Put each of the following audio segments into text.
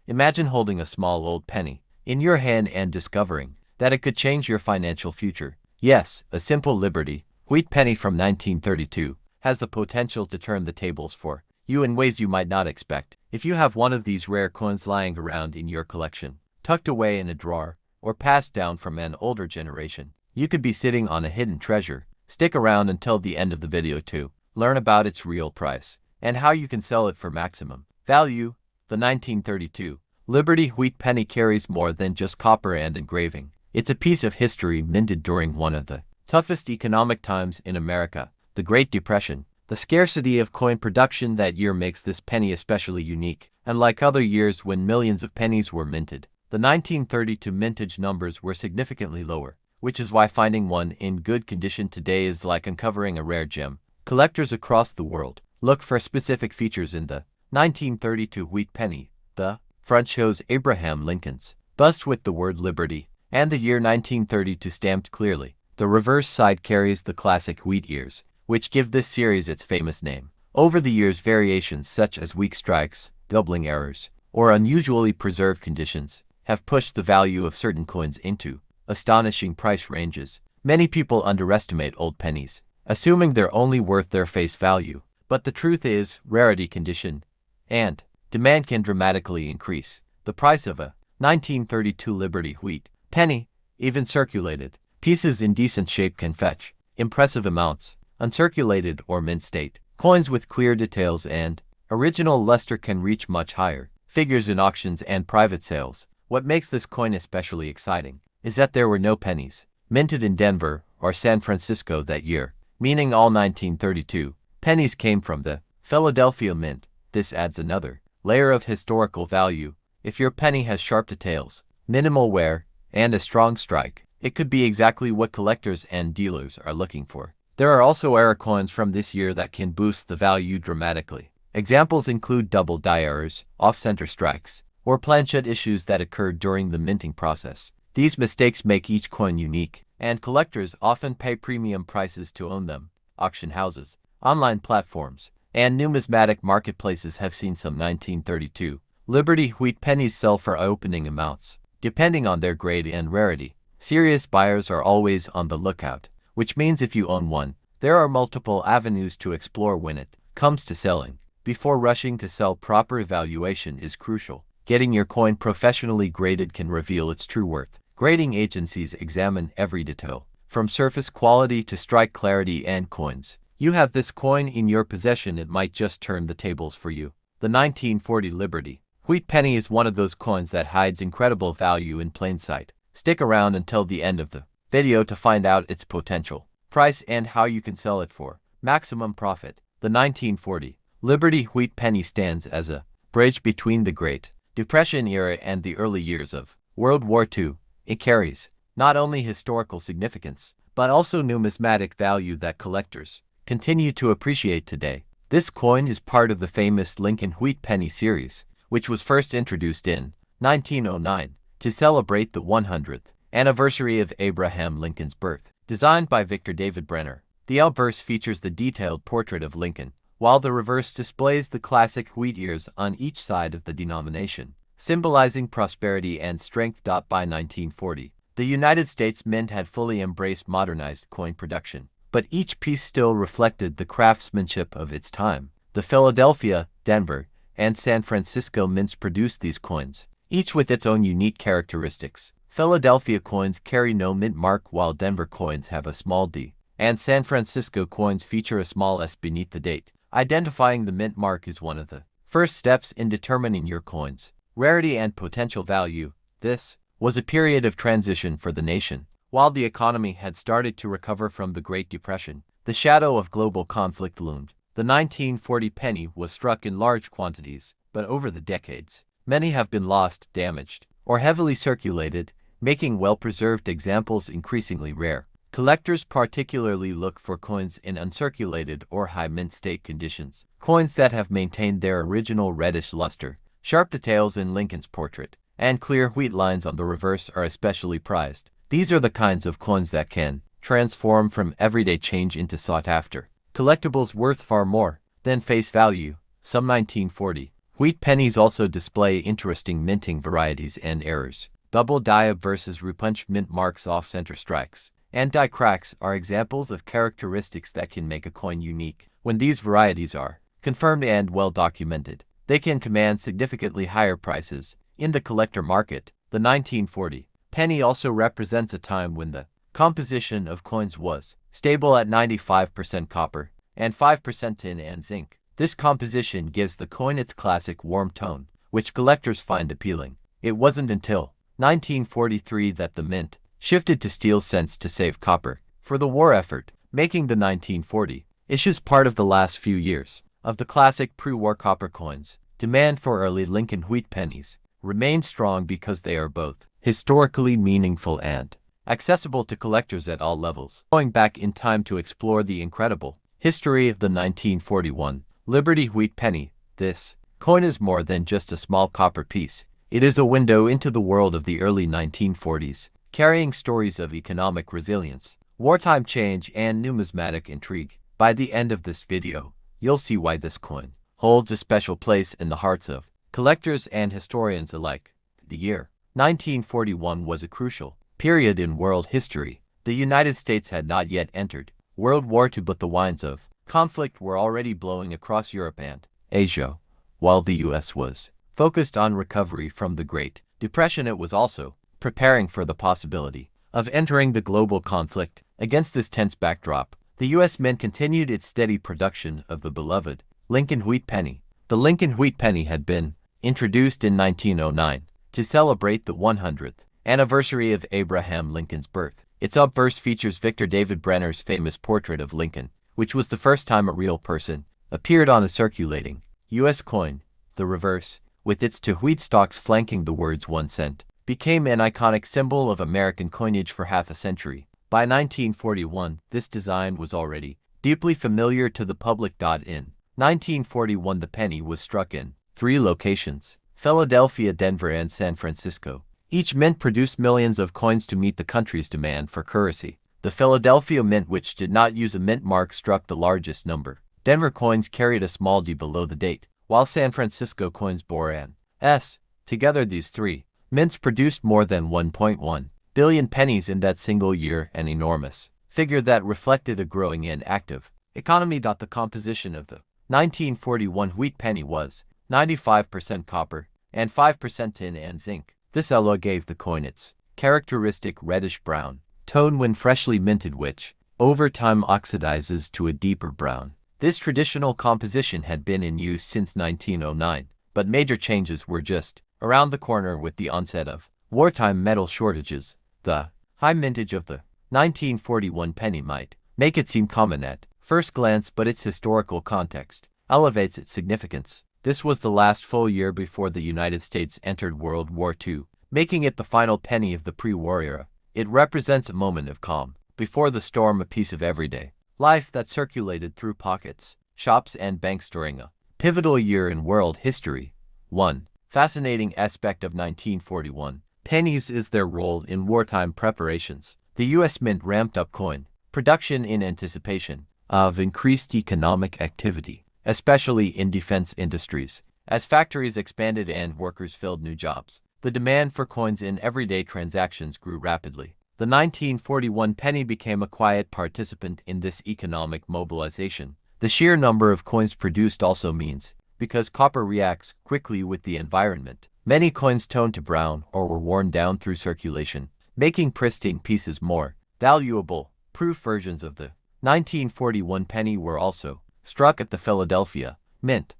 Imagine holding a small old penny in your hand and discovering that it could change your financial future. Yes, a simple Liberty wheat penny from 1932 has the potential to turn the tables for you in ways you might not expect. If you have one of these rare coins lying around in your collection, tucked away in a drawer, or passed down from an older generation, you could be sitting on a hidden treasure. Stick around until the end of the video to learn about its real price and how you can sell it for maximum value. The 1932 Liberty wheat penny carries more than just copper and engraving. It's a piece of history minted during one of the toughest economic times in America, the Great Depression. The scarcity of coin production that year makes this penny especially unique. Unlike other years when millions of pennies were minted, the 1932 mintage numbers were significantly lower, which is why finding one in good condition today is like uncovering a rare gem. Collectors across the world look for specific features in the 1932 wheat penny. The front shows Abraham Lincoln's bust with the word Liberty and the year 1932 stamped clearly. The reverse side carries the classic wheat ears, which give this series its famous name. Over the years, variations such as weak strikes, doubling errors, or unusually preserved conditions have pushed the value of certain coins into astonishing price ranges. Many people underestimate old pennies, assuming they're only worth their face value. But the truth is, rarity, condition, and demand can dramatically increase the price of a 1932 Liberty wheat penny. Even circulated pieces in decent shape can fetch impressive amounts. Uncirculated or mint state coins with clear details and original luster can reach much higher figures in auctions and private sales. What makes this coin especially exciting is that there were no pennies minted in Denver or San Francisco that year, meaning all 1932 pennies came from the Philadelphia Mint. This adds another layer of historical value. If your penny has sharp details, minimal wear, and a strong strike, it could be exactly what collectors and dealers are looking for. There are also error coins from this year that can boost the value dramatically. Examples include double die errors, off-center strikes, or planchette issues that occurred during the minting process. These mistakes make each coin unique, and collectors often pay premium prices to own them. Auction houses, online platforms, and numismatic marketplaces have seen some 1932 Liberty wheat pennies sell for eye-opening amounts, depending on their grade and rarity. Serious buyers are always on the lookout, which means if you own one, there are multiple avenues to explore when it comes to selling. Before rushing to sell, proper evaluation is crucial. Getting your coin professionally graded can reveal its true worth. Grading agencies examine every detail, from surface quality to strike clarity and coins. You have this coin in your possession, it might just turn the tables for you. The 1940 Liberty wheat penny is one of those coins that hides incredible value in plain sight. Stick around until the end of the video to find out its potential price and how you can sell it for maximum profit. The 1940 Liberty wheat penny stands as a bridge between the Great Depression era and the early years of World War II. It carries not only historical significance, but also numismatic value that collectors continue to appreciate today. This coin is part of the famous Lincoln wheat penny series, which was first introduced in 1909 to celebrate the 100th anniversary of Abraham Lincoln's birth. Designed by Victor David Brenner, the obverse features the detailed portrait of Lincoln, while the reverse displays the classic wheat ears on each side of the denomination, symbolizing prosperity and strength. By 1940, the United States Mint had fully embraced modernized coin production, but each piece still reflected the craftsmanship of its time. The Philadelphia, Denver, and San Francisco mints produced these coins, each with its own unique characteristics. Philadelphia coins carry no mint mark, while Denver coins have a small d, and San Francisco coins feature a small s beneath the date. Identifying the mint mark is one of the first steps in determining your coin's rarity and potential value. This was a period of transition for the nation. While the economy had started to recover from the Great Depression, the shadow of global conflict loomed. The 1940 penny was struck in large quantities, but over the decades, many have been lost, damaged, or heavily circulated, making well-preserved examples increasingly rare. Collectors particularly look for coins in uncirculated or high mint state conditions. Coins that have maintained their original reddish luster, sharp details in Lincoln's portrait, and clear wheat lines on the reverse are especially prized. These are the kinds of coins that can transform from everyday change into sought-after collectibles worth far more than face value. Some 1940 Wheat pennies also display interesting minting varieties and errors. Double die-up versus repunch mint marks off-center strikes and die cracks are examples of characteristics that can make a coin unique. When these varieties are confirmed and well documented, they can command significantly higher prices. In the collector market, the 1940 penny also represents a time when the composition of coins was stable at 95% copper and 5% tin and zinc. This composition gives the coin its classic warm tone, which collectors find appealing. It wasn't until 1943 that the mint shifted to steel cents to save copper for the war effort, making the 1940 issues part of the last few years of the classic pre-war copper coins. Demand for early Lincoln wheat pennies remained strong because they are both historically meaningful and accessible to collectors at all levels. Going back in time to explore the incredible history of the 1941 Liberty wheat penny, this coin is more than just a small copper piece. It is a window into the world of the early 1940s, carrying stories of economic resilience, wartime change, and numismatic intrigue. By the end of this video, you'll see why this coin holds a special place in the hearts of collectors and historians alike. The year 1941 was a crucial period in world history. The United States had not yet entered World War II, but the winds of conflict were already blowing across Europe and Asia. While the U.S. was focused on recovery from the Great Depression, it was also preparing for the possibility of entering the global conflict. Against this tense backdrop, the U.S. Mint continued its steady production of the beloved Lincoln wheat penny. The Lincoln wheat penny had been introduced in 1909 to celebrate the 100th anniversary of Abraham Lincoln's birth. Its obverse features Victor David Brenner's famous portrait of Lincoln, which was the first time a real person appeared on a circulating U.S. coin. The reverse, with its two wheat stalks flanking the words 1 cent, became an iconic symbol of American coinage for half a century. By 1941, this design was already deeply familiar to the public. In 1941, the penny was struck in 3 locations: Philadelphia, Denver, and San Francisco. Each mint produced millions of coins to meet the country's demand for currency. The Philadelphia Mint, which did not use a mint mark, struck the largest number. Denver coins carried a small d below the date, while San Francisco coins bore an S. Together, these 3 mints produced more than 1.1 billion pennies in that single year, an enormous figure that reflected a growing and active economy. The composition of the 1941 wheat penny was 95% copper and 5% tin and zinc. This alloy gave the coin its characteristic reddish-brown tone when freshly minted, which over time oxidizes to a deeper brown. This traditional composition had been in use since 1909, but major changes were just around the corner with the onset of wartime metal shortages. The high mintage of the 1941 penny might make it seem common at first glance, but its historical context elevates its significance. This was the last full year before the United States entered World War II, making it the final penny of the pre-war era. It represents a moment of calm before the storm, a piece of everyday life that circulated through pockets, shops, and banks during a pivotal year in world history. One fascinating aspect of 1941 pennies is their role in wartime preparations. The U.S. Mint ramped up coin production in anticipation of increased economic activity, especially in defense industries. As factories expanded and workers filled new jobs, the demand for coins in everyday transactions grew rapidly. The 1941 penny became a quiet participant in this economic mobilization. The sheer number of coins produced also means, because copper reacts quickly with the environment, many coins toned to brown or were worn down through circulation, making pristine pieces more valuable. Proof versions of the 1941 penny were also struck at the Philadelphia Mint.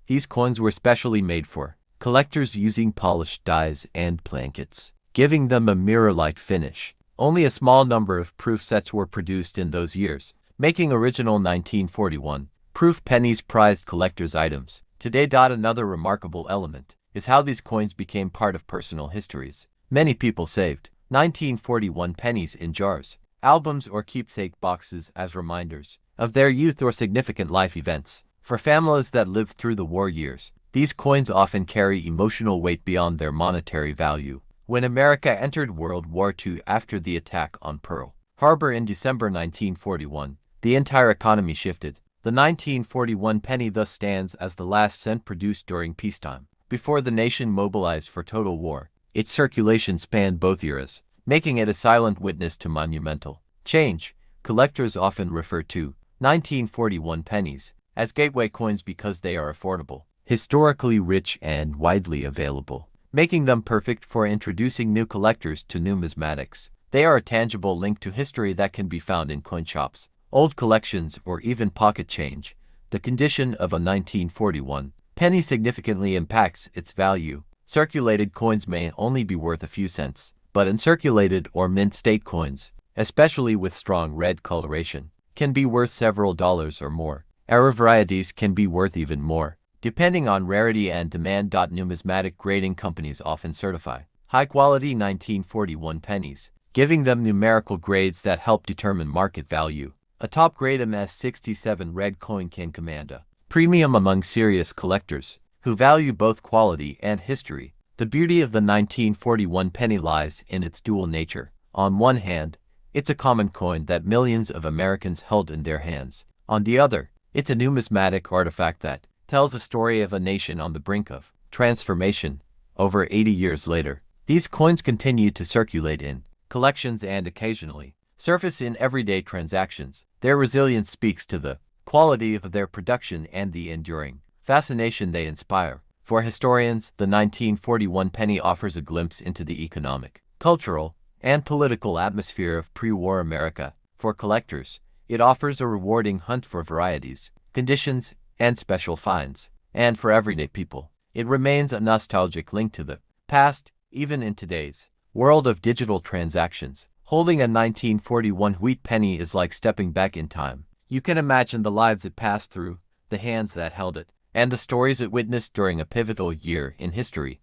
These coins were specially made for collectors, using polished dies and plankets, giving them a mirror-like finish. Only a small number of proof sets were produced in those years, making original 1941 proof pennies prized collectors' items. Today, another remarkable element is how these coins became part of personal histories. Many people saved 1941 pennies in jars, albums, or keepsake boxes as reminders of their youth or significant life events. For families that lived through the war years, these coins often carry emotional weight beyond their monetary value. When America entered World War II after the attack on Pearl Harbor in December 1941, the entire economy shifted. The 1941 penny thus stands as the last cent produced during peacetime, before the nation mobilized for total war. Its circulation spanned both eras, making it a silent witness to monumental change. Collectors often refer to 1941 pennies as gateway coins because they are affordable, historically rich, and widely available, making them perfect for introducing new collectors to numismatics. They are a tangible link to history that can be found in coin shops, old collections, or even pocket change. The condition of a 1941 penny significantly impacts its value. Circulated coins may only be worth a few cents, but uncirculated or mint state coins, especially with strong red coloration, can be worth several dollars or more. Rare varieties can be worth even more, depending on rarity and demand. Numismatic grading companies often certify high-quality 1941 pennies, giving them numerical grades that help determine market value. A top-grade MS-67 red coin can command a premium among serious collectors who value both quality and history. The beauty of the 1941 penny lies in its dual nature. On one hand, it's a common coin that millions of Americans held in their hands. On the other, it's a numismatic artifact that tells a story of a nation on the brink of transformation. Over 80 years later, these coins continue to circulate in collections and occasionally surface in everyday transactions. Their resilience speaks to the quality of their production and the enduring fascination they inspire. For historians, the 1941 penny offers a glimpse into the economic, cultural, and political atmosphere of pre-war America. For collectors, it offers a rewarding hunt for varieties, conditions, and special finds. And for everyday people, it remains a nostalgic link to the past, even in today's world of digital transactions. Holding a 1941 wheat penny is like stepping back in time. You can imagine the lives it passed through, the hands that held it, and the stories it witnessed during a pivotal year in history.